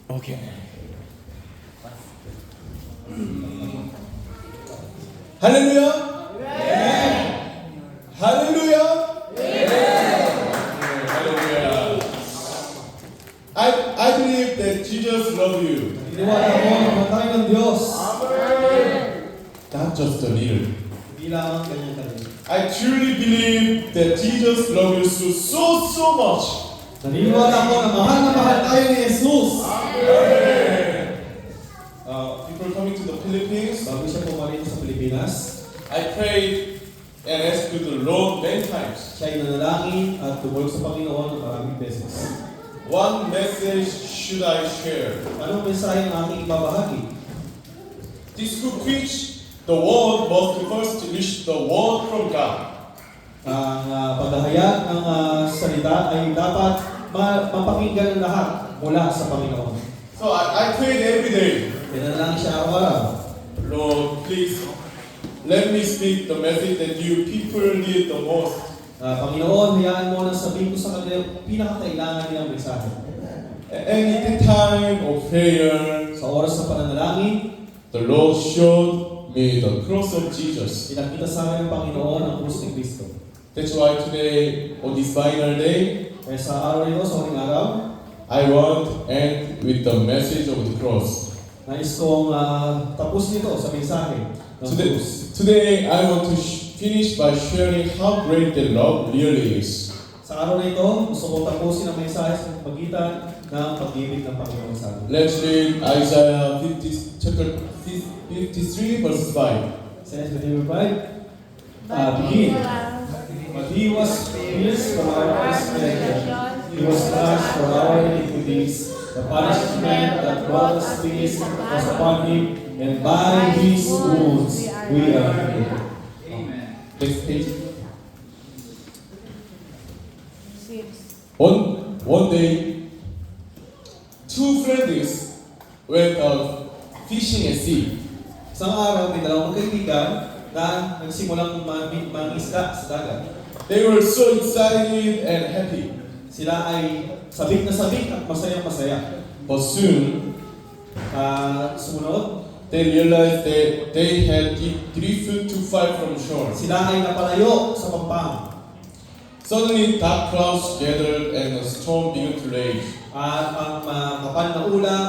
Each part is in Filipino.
Okay. Hallelujah. Hallelujah. Hallelujah. I believe that Jesus loves you. Iniwala ko na matay ng Diyos. Not just a little. Hindi lamang ganyan kami. I truly believe that Jesus loves you so much. Naniniwala ko na mahal tayo ni Jesus. People coming to the Philippines, Bago siya pumarin sa Pilipinas, I prayed and asked to the Lord many times. siya ay nanalangin at tumulog sa Panginoon ng maraming beses. What message should I share? Anong mensahe ang aking ibabahagi? This to preach the word must first reach the word from God. Ang paghahayag ng salita ay dapat mapakinggan ng lahat mula sa Panginoon. So I prayed every day. Nanalangin siya araw-araw. Lord, please let me speak the message that you people need the most. Panginoon, hayaan mo na sabihin ko sa kanila yung pinakakailangan nilang mensahe. And in the time of prayer, Sa oras ng pananalangin, the Lord showed me the cross of Jesus. pinakita sa amin ng Panginoon ang krus ni Kristo. That's why today, on this final day, Kaya sa araw nito, sa huling araw, I want to end with the message of the cross. nais kong tapos nito sa mensahe ng krus. Today I want to finish by sharing how great the love really is. Sa araw na ito, gusto kong tapusin ang mensahe sa pagitan ng pag-ibig ng Panginoon sa amin. Let's read Isaiah 50, chapter 53, verse 5. Says the name of begin. But he was pierced for our transgression, he was crushed for our iniquities. The punishment that brought us peace was upon him, and by his wounds we are healed. Next page. One day, two friends went out fishing at sea. Isang araw, may dalawang magkaibigan na nagsimulang mangisda sa dagat. They were so excited and happy. Sila ay sabik na sabik at masayang-masaya. But soon, Sumunod, they realized that they had drifted too far from shore. sila ay napalayo sa pampang. Suddenly, dark clouds gathered and a storm began to rage. At ang kapal na ulap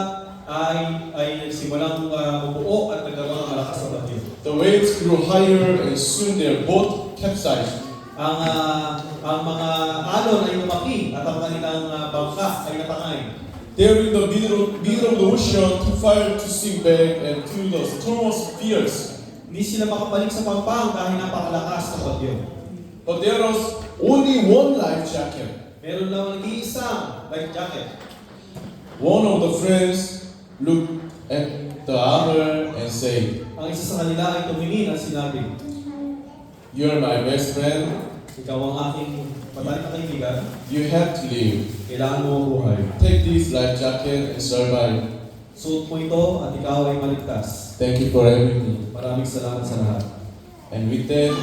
ay nagsimulang mabuo at nagkaroon ng malakas na bagyo. The waves grew higher and soon their boat capsized. Ang mga alon ay lumaki at ang kanilang bangka ay natangay. They were in the middle of the ocean, too far to sink back and to the storm was fierce. Hindi sila makabalik sa pampang dahil napakalakas ng bagyo. But there was only one life jacket. Meron lang nag-iisang life jacket. One of the friends looked at the other and said, Ang isa sa kanila ay tumingin at sinabi, "You're my best friend. ikaw ang aking patay na kaibigan, You have to live. kailangan mo mabuhay. Take this life jacket and survive. Suot mo ito at ikaw ay maligtas. Thank you for everything." Maraming salamat sa lahat. And with that,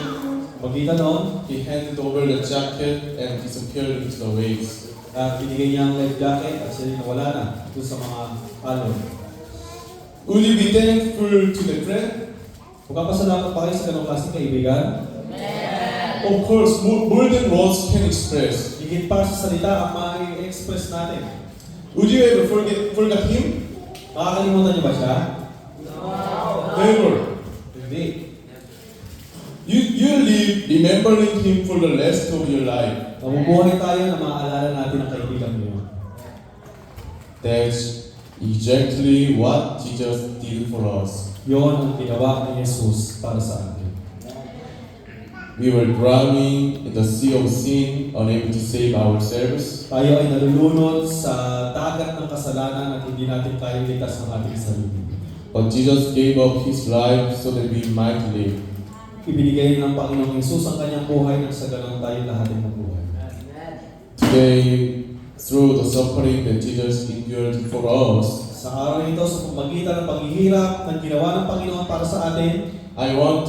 Pagkita noon, he handed over the jacket and disappeared into the waves. binigay niya ang life jacket at siya nawala na doon sa mga alon. Will you be thankful to the friend? Magpapasalamat pa kayo sa ganong klaseng kaibigan? Of course, more than words can express. Higit pa sa salita ang ma-express natin. Would you ever forget him? Makakalimutan niyo ba siya? Never. Hindi. You live remembering him for the rest of your life. Mabubuhay tayo na maaalala natin ang kaibigan niyo. That's exactly what Jesus did for us. Yon ang ginawa ni Jesus para sa atin. We were drowning in the sea of sin, unable to save ourselves. Tayo ay nalulunod sa dagat ng kasalanan at hindi natin kayang ligtas ng ating sarili. But Jesus gave up his life so that we might live. Ibinigay ng Panginoong Jesus ang kanyang buhay nang sa ganun tayo lahat ay mabuhay. Today, through the suffering that Jesus endured for us, Sa araw nito, sa pamagitan ng paghihirap ng ginawa ng Panginoon para sa atin, I want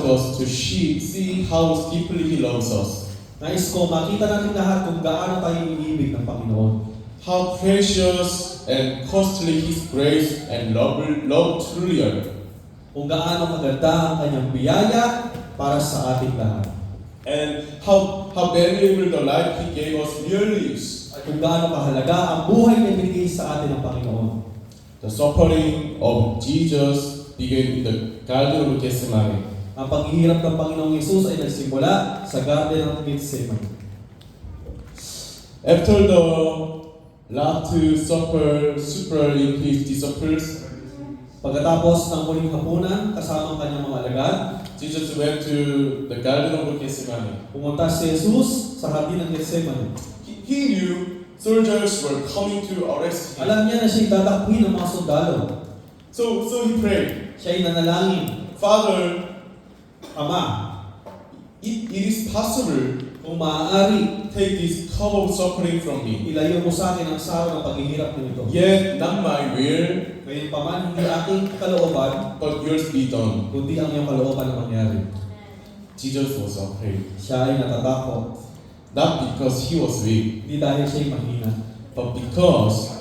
us to see how deeply He loves us. nais ko makita natin lahat kung gaano tayo iniibig ng Panginoon. how precious and costly His grace and love truly are. Kung gaano kaganda ang kanyang biyaya para sa ating lahat. And how valuable the life He gave us really is. At kung gaano kahalaga ang buhay na binigay sa atin ng Panginoon. The suffering of Jesus began in the Garden of Gethsemane. Ang paghihirap ng Panginoong Hesus ay nagsimula sa Garden of Gethsemane. After the Last Supper in His disciples, Pagkatapos ng muling hapunan, kasama ang kanyang mga alagad, Jesus went to the Garden of Gethsemane. pumunta si Jesus sa hardin ng Gethsemane. He knew soldiers were coming to arrest him. Alam niya na siya'y tatakbuhin ng mga sundalo. So he prayed, Siya'y nanalangin, Father, Ama, it is possible, kung maaari, take this cup of suffering from me. ilayo mo sa akin ang sawa ng paghihirap nito. Yet not my will, Ngayon pa man, hindi aking kalooban, but yours be done. kundi ang iyong kalooban na mangyari. Jesus was afraid, Siya ay natatakot, not because he was weak, hindi dahil siya'y mahina, but because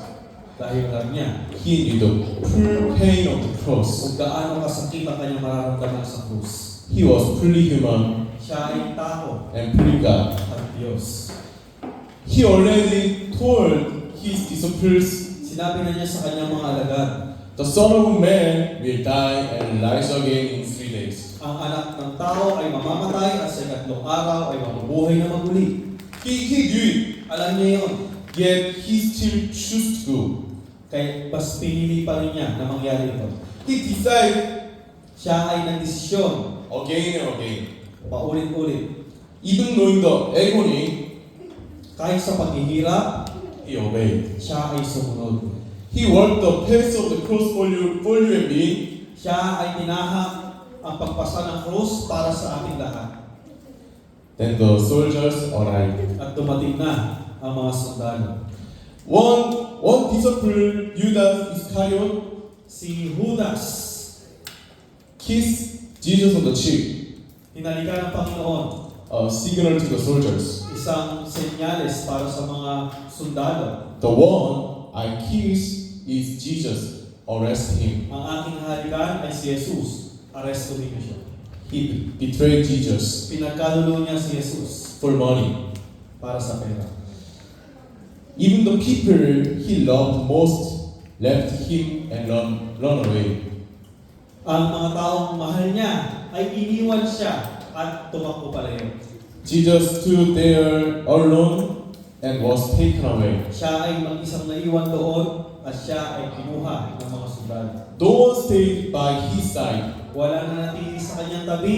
dahil alam niya he knew the full pain of the cross. kung gaano kasakit ang kanyang mararamdaman sa krus. He was fully human Siya ay tao and fully God. at Diyos. He already told his disciples, Sinabi na niya sa kanyang mga alagad, the Son of Man will die and rise again in 3 days. ang anak ng tao ay mamamatay at sa ikatlong araw ay mabubuhay na maguli. He knew it, Alam niya yun. yet he still chose to go. Kaya mas pinili pa rin niya na mangyari ito. He decided Siya ay nagdesisyon, again and again. paulit-ulit. Even knowing the agony, Kahit sa paghihirap, he obeyed. siya ay sumunod. He walked the path of the cross for you and me. Siya ay tinahak ang pagpasa ng krus para sa ating lahat. Then the soldiers arrived. At dumating na ang mga sundalo. One disciple, Judas Iscariot, Si Judas, kissed Jesus on the cheek, hinalikan ng Panginoon, a signal to the soldiers. isang senyales para sa mga sundalo. The one I kiss is Jesus. Arrest him. Ang aking halikan ay si Jesus. Arestuhin niyo siya. He betrayed Jesus Pinagkalulo niya si Jesus for money. para sa pera. Even the people he loved most left him and run away. Ang mga taong mahal niya ay iniwan siya at tumakbo palayo. Jesus stood there alone and was taken away. Siya ay mag-isang naiwan doon at siya ay kinuha ng mga sundalo. No one stayed by his side. Wala na natili sa kanyang tabi.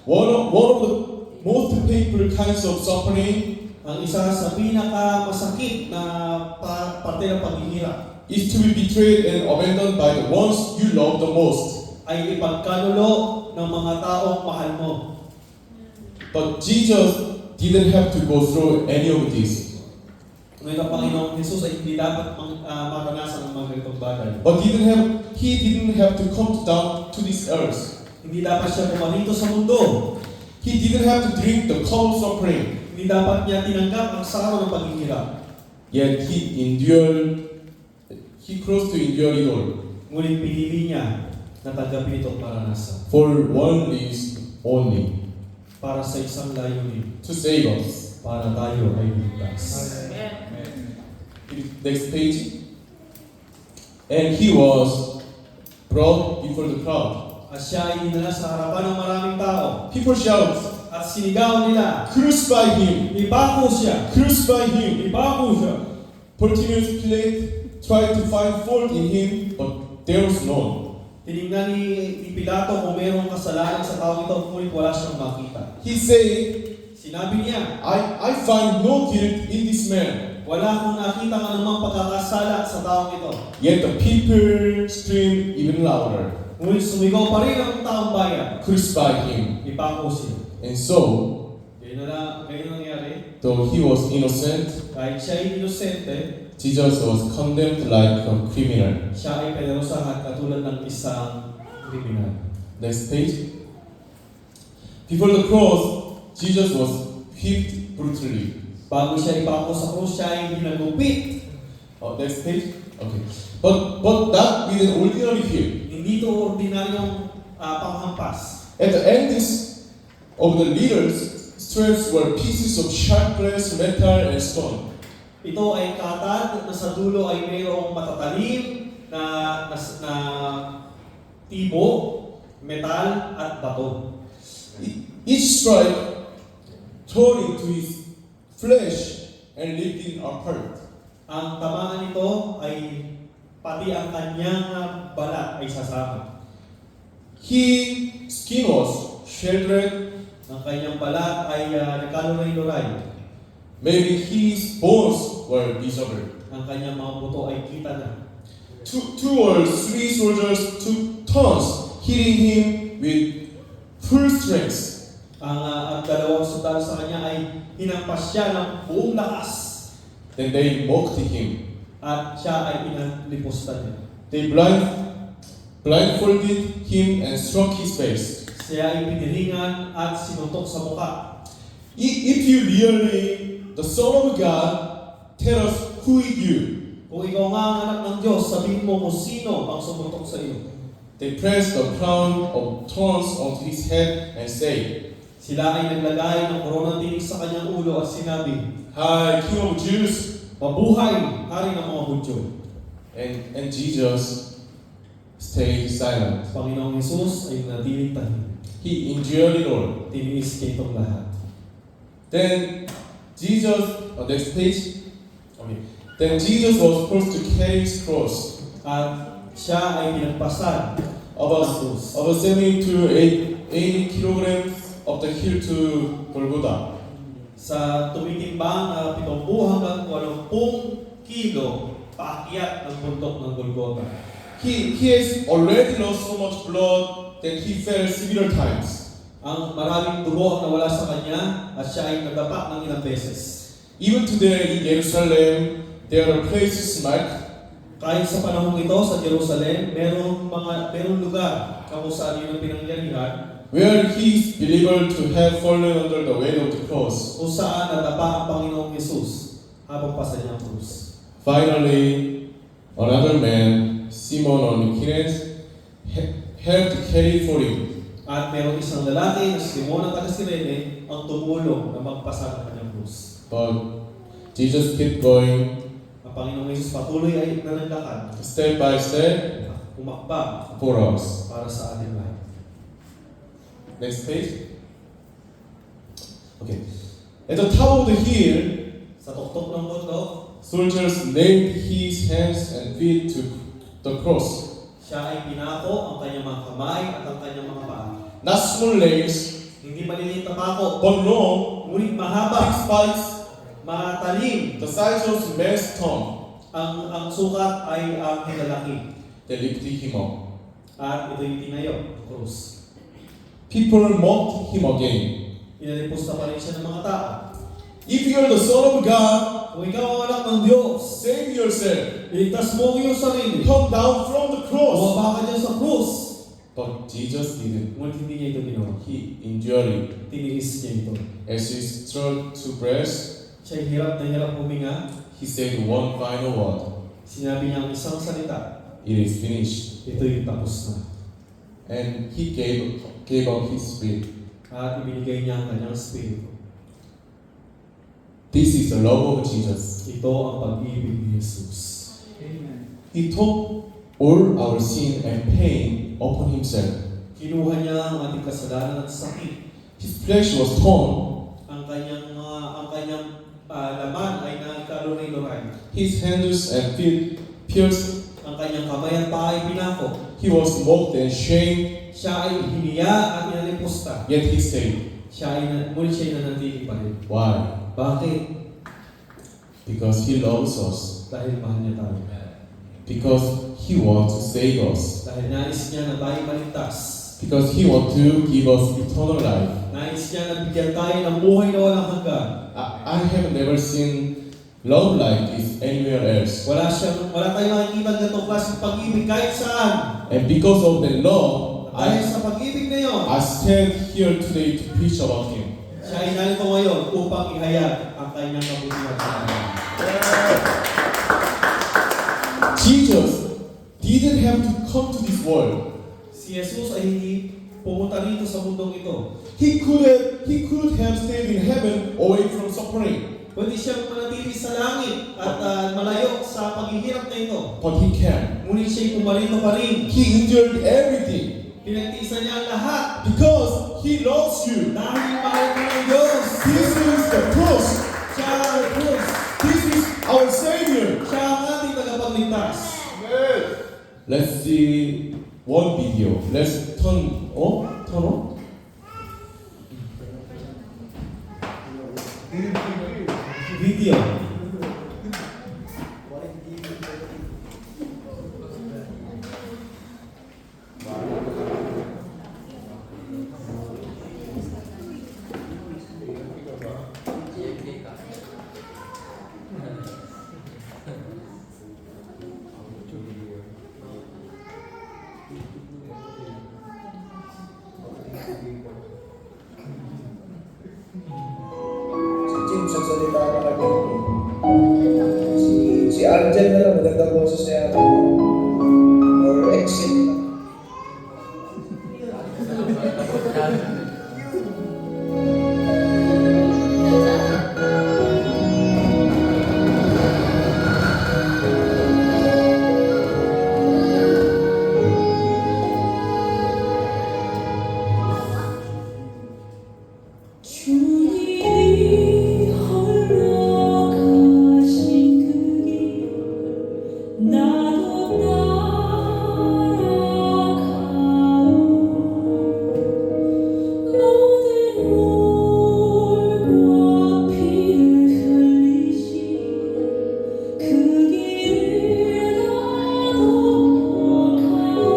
One of the most painful kinds of suffering Ang isa sa pinaka-masakit na parte ng paghihirap is to be betrayed and abandoned by the ones you love the most. ay ipagkanulo ng mga taong mahal mo. But Jesus didn't have to go through any of this. Ngayon ang Panginoong Jesus ay hindi dapat maranasan ang mga ganitong bagay. But he didn't have to come down to this earth. Hindi dapat siya pumarito sa mundo. He didn't have to drink the cup of suffering. Hindi dapat niya tinanggap ang sawa ng paghihirap. Yet he chose to endure it all. Ngunit pinili niya na tanggapin ito at maranasan. For one reason only, Para sa isang layunin, to save us. para tayo ay ligtas. Next page. And he was brought before the crowd. At siya ay dinala sa harapan ng maraming tao. People shout, At sinigaw nila, crucify him! ibako siya! Crucify him! Ibako siya! Pontius Pilate tried to find fault in him, but there was none. Tinignan ni Pilato kung mayroong kasalanan sa taong ito, ngunit wala siyang makita. He said, Sinabi niya, I find no guilt in this man. wala akong nakita ng anumang pagkakasala sa taong ito. Yet the people screamed even louder, Ngunit sumigaw pa rin ang taong bayan. crucify him. Ipako siya. And so, Ganyan nangyari. though he was innocent, Kahit siya ay inosente, Jesus was condemned like a criminal. siya ay pinarusahan katulad ng isang kriminal. Next page. Before the cross, Jesus was whipped brutally. Bago siya ipako sa krus, siya ay hinagupit Next page. Okay. But not with an ordinary heel. Hindi ito ordinaryong panghampas. At the ends of the leaders' straps were pieces of sharp glass, metal, and stone. Ito ay katad na sa dulo ay mayroong matatalim na tibo, metal at bato. Each stripe tore into his flesh and ripped it apart. Ang tamaan nito ay pati ang kanyang balat ay sasama. His skin was shattered. Ang kanyang balat ay nagkaluray-luray. Maybe his bones were dissolved. Ang kanyang mga buto ay kita na. Two or three soldiers took turns hitting him with full strength. Ang dalawang sundalo sa kanya ay hinampas siya ng buong lakas. Then they mocked him. At siya ay inalipusta niya. They blindfolded him and struck his face. Siya ay piniringan at sinuntok sa mukha. If you really the Son of God, tell us who is you. Kung ikaw nga ang anak ng Diyos, sabihin mo kung sino ang sumuntok sa iyo. They pressed the crown of thorns onto his head and said, Sila ay naglagay ng koronang tinik sa kanyang ulo at sinabi, Hi, King of Jews. Mabuhay, hari ng mga Hudyo. And Jesus stayed silent. Panginoong Hesus ay natiling tahimik. He endured it all. Tiniis niya itong lahat. Then Jesus, next page. Okay. Then Jesus was forced to carry his cross. At siya ay pinagpasan About ng krus. 70 to 80 kilograms of the hill to Golgotha. Sa tumitimbang na 70 hanggang 80 kilo paakyat ng bundok ng Golgotha. He has already lost so much blood that he fell several times. Ang maraming dugo ang nawala sa kanya at siya ay nadapa ng ilang beses. Even today in Jerusalem, there are places marked Kahit sa panahon ito sa Jerusalem, merong lugar kung saan yun ang pinangyarihan where he is believed to have fallen under the weight of the cross. kung saan nadapa ang Panginoong Hesus habang pa sa niyang krus. Finally, another man, Simon on Kines, helped carry for him. At merong isang lalaki na si Simon ang taga-Sirene ang tumulong na magpasa ng kanyang krus. But Jesus kept going Ang Panginoong Hesus patuloy ay nananglakad, step by step umakbang for us. para sa ating lahat. Next page. Okay. At the top of the hill, Sa tuktok ng bundok, soldiers nailed his hands and feet to the cross. siya ay pinako ang kanyang mga kamay at ang kanyang mga paa. Not small legs, Hindi maliliit na pako, but long, ngunit big mahaba, spikes, matalim. the size of man's thumb. Ang sukat ay ang hinalaki. They lifted him up. At ito'y tinayo, ang krus. People mocked him again. Inalipusta pa rin siya ng mga tao. If you are the Son of God, Kung ikaw ang anak ng Diyos, save yourself. iligtas mo ang iyong sarili. Come down from the cross. Bumaba ka dyan sa krus. But Jesus didn't. Ngunit hindi niya ito ginawa. He endured it. Tiniis niya ito. As he struggled to breath, Siya'y hirap na hirap huminga. he said one final word. Sinabi niya ang isang salita. It is finished. Ito'y tapos na. And he gave up his spirit. At ibinigay niya ang kanyang spirito. This is the love of Jesus. Ito ang pag-ibig ni Jesus. He took all our sin and pain upon himself. Kinuha niya ang ating kasalanan at sakit. His flesh was torn. Ang kanyang laman ay nagkaluray-luray. His hands and feet pierced. Ang kanyang kamay at paa ay pinako. He was mocked and shamed. Siya ay hiniya at inalipusta. Yet he stayed. Ngunit siya ay nanatili pa rin. Why? Bakit? Because he loves us. Dahil mahal niya tayo. Because he wants to save us. Dahil nais niya na tayo maligtas. Because he wants to give us eternal life. Nais niya na bigyan tayo ng buhay na walang hanggan. I have never seen love like this anywhere else. Wala tayong makikita ganitong klaseng pag-ibig kahit saan. And because of the love, Dahil sa pag-ibig na yun, I stand here today to preach about him. siya ay narito ngayon upang ihayag ang kanyang kabutihan sa atin. Jesus didn't have to come to this world. Si Jesus ay hindi pumunta rito sa mundong ito. He could have stayed in heaven away from suffering, Pwede siyang manatili sa langit at malayo sa paghihirap na ito. but he can. Ngunit siya'y pumarito pa rin. He endured everything Pinagtiisan niya ang lahat because he loves you. dahil mahal ka ng Diyos. This is the cross. Siya ang Diyos. This is our Savior. Siya ang ating tagapagligtas. Let's see one video. Let's turn on. Turn on. Video. Si Jim, sagsalita ka na po. Si Arjen na lang, magandang boses niya. Or exit na. 주님이 홀로 가신 그 길 나도 따라가오 모든 물과 피를 흘리신 그 길을 나도 가오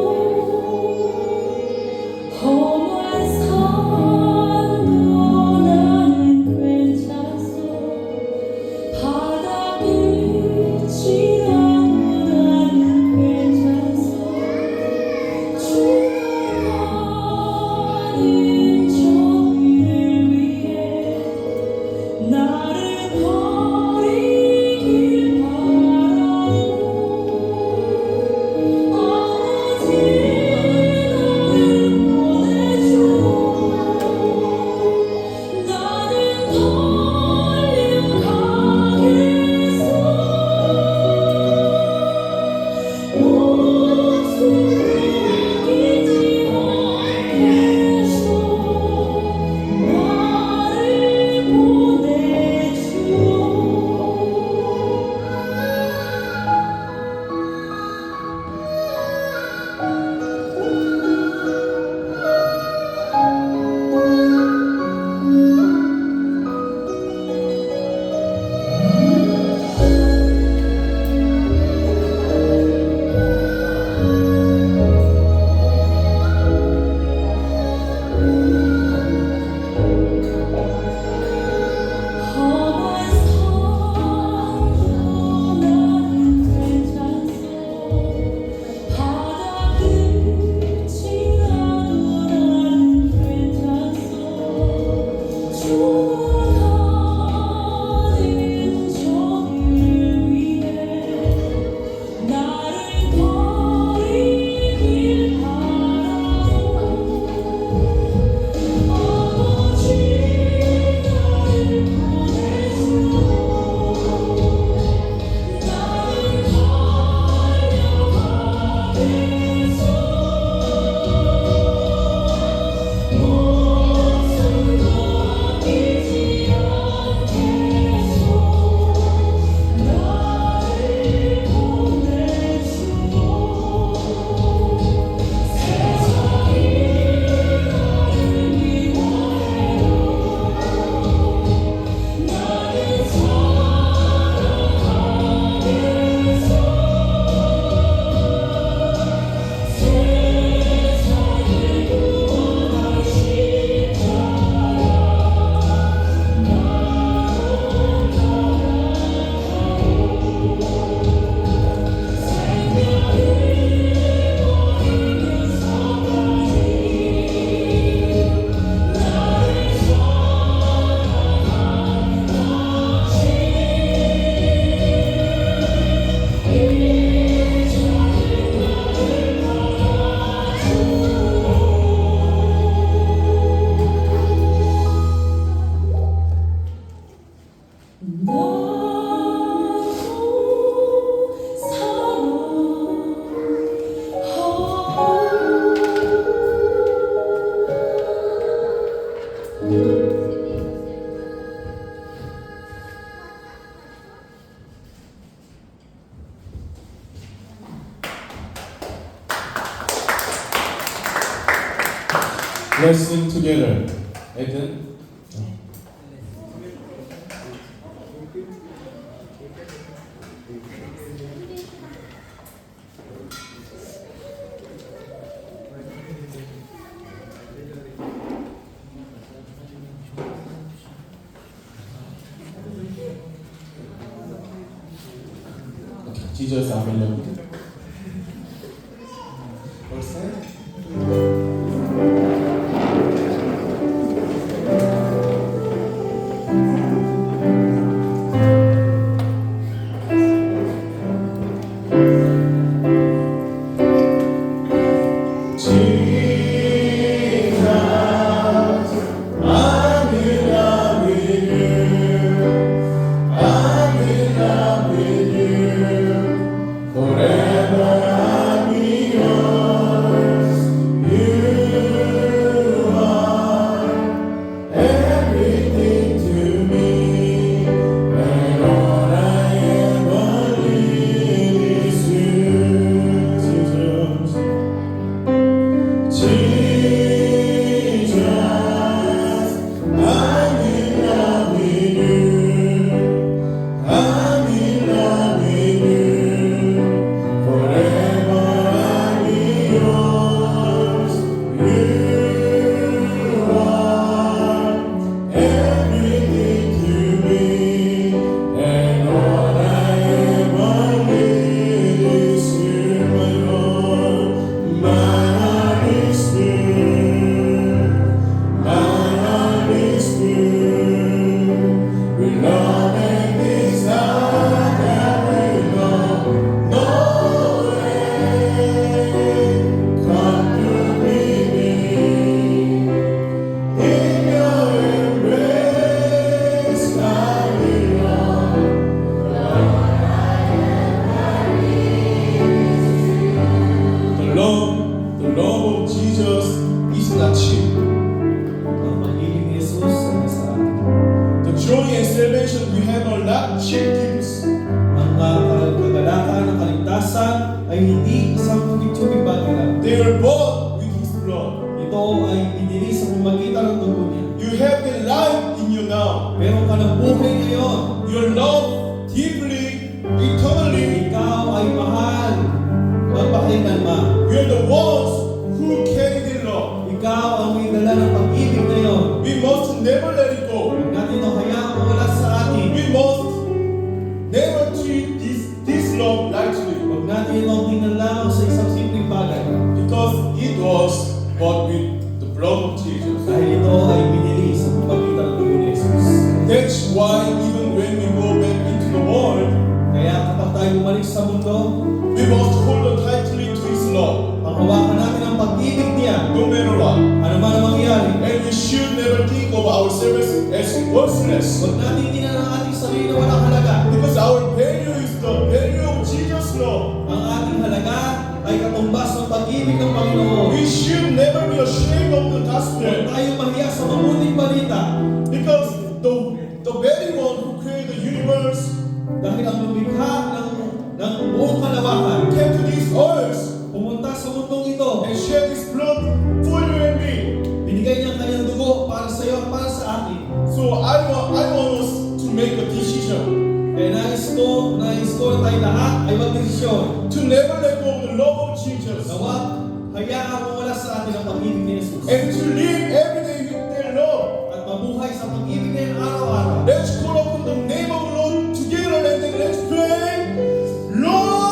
험한 산도 나는 괜찮소 바다 끝이 나도 나는 blessing together. And then Jesus, Amen. ay hindi isang tubig-tubig bagay lang. They were bought with His blood. Ito ay binili sa pamagitan ng dugo niya. You have the life in you now. Meron ka ng buhay ngayon. Your love deeply, eternally. Ikaw ay mahal, magpakailanman. We are the ones who carry the love. Ikaw ang may dala ng pag-ibig ngayon. We must never let it go. Huwag natin ito hayaang mawala sa atin. We must never treat this love lightly. Huwag natin itong tingnan lamang sa isang simpleng bagay. Because it was bought with the blood of Jesus. Dahil ito ay binili sa pamagitan ng dugo ni Jesus. That's why even when we go back into the world, Kaya kapag tayo bumalik sa mundo, we must hold on tightly to His love, panghawakan natin ang pag-ibig niya. no matter what. Ano man ang mangyari. And we should never think of ourselves as worthless. Huwag natin tingnan ang ating sarili na walang halaga. Because our value is the value of Jesus' love. Ang ating halaga ay katumbas ng pag-ibig ng Panginoon. We should never be ashamed of the gospel. Huwag tayo mahiya sa mabuting balita. Because the very one who created the universe Dahil ang lumikha ng buong kalawakan, came to this earth pumunta sa mundong ito, and shed His blood for you and me. binigay niya ang kanyang dugo para sa iyo at para sa akin. So I want us to make a decision Kaya nais ko na tayo lahat ay magdesisyon to never let go of the love of Jesus na huwag hayaang mawala sa atin ang pag-ibig ni Jesus. and to live every day with their love. At mabuhay sa pag-ibig na yun araw-araw. Let's call upon the name of the Lord together and then let's pray, Lord!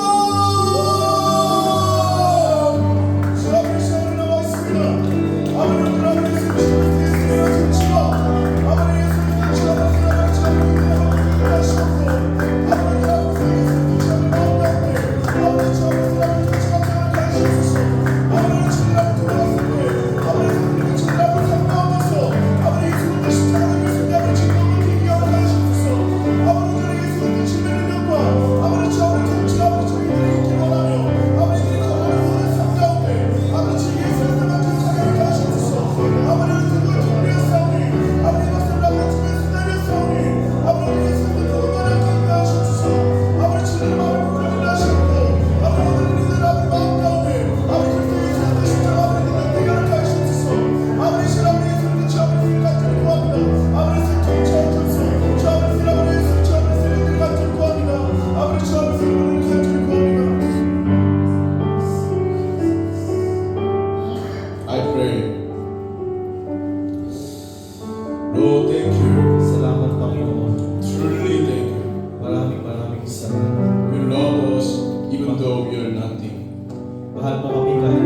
Mahal mo kami kahit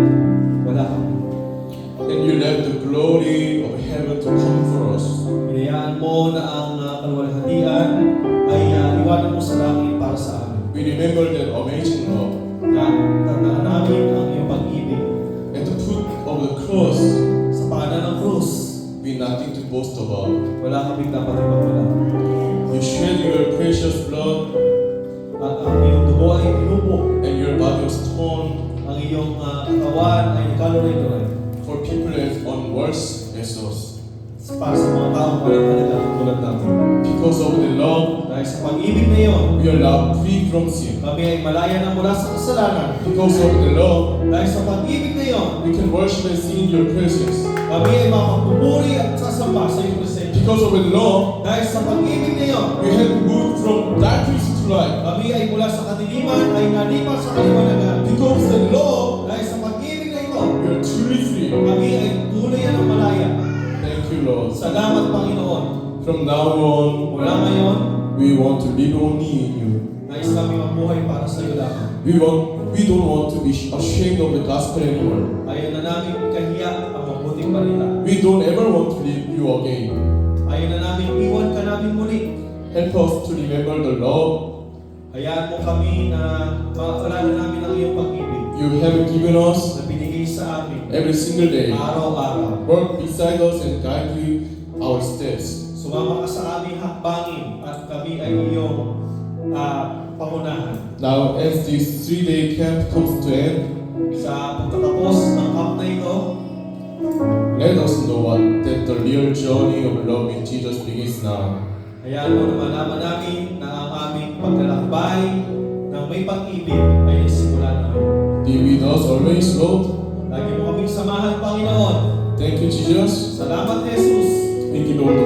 wala kami. And you left the glory of heaven to come for us. Hinayaan mo na ang kaluwalhatian ay iwanan mo sa langit para sa amin. We remember that amazing love. Tandaan namin ang iyong pag-ibig. At the foot of the cross, Sa paanan ng krus, we nothing to boast about. wala kaming dapat ipagwala. You shed your precious blood, At ang iyong dugo ay pinupo. and your body was torn Ang iyong katawan ay ikaloray-loray. for people as unworthy as us. Para sa mga taong walang halaga tulad namin. Because of the love, Dahil sa pag-ibig na iyon, we are now free from sin. kami ay malaya na mula sa kasalanan. Because of the love, Dahil sa pag-ibig na iyon, we can worship and sing in your presence. kami ay makapupuri at sasamba sa iyong presensya. Because of the love, Dahil sa pag-ibig na iyon, we have moved from darkness to light. kami ay mula sa kadiliman ay nalipat sa kaliwanagan. Because of the love, Dahil sa pag-ibig na ito, we are truly free. kami ay tuluyan ng malaya. Thank you, Lord. Salamat, Panginoon. From now on, Mula ngayon, we want to live only in you. nais kami mabuhay para sa iyo lamang. We don't want to be ashamed of the gospel anymore. Ayaw na namin ikahiya ang mabuting balita. We don't ever want to leave you again. Ayaw na namin iwan ka namin muli. Help us to remember the love Hayaan mo kami na maalala namin ang iyong pag-ibig you have given us na binigay sa amin every single day. araw-araw. Work beside us and guide our steps. Sumama ka sa aming hakbangin at kami ay iyong pangunahan. Now, as this 3-day camp comes to end, Sa pagtatapos ng camp na ito, let us know that the real journey of love in Jesus begins now. hayaan mo na malaman namin na ang aming paglalakbay ng may pag-ibig ay nagsimula na. Be with us always, Lord. Lagi mo kaming samahan, Panginoon. Thank you, Jesus. Salamat, Jesus. We give all the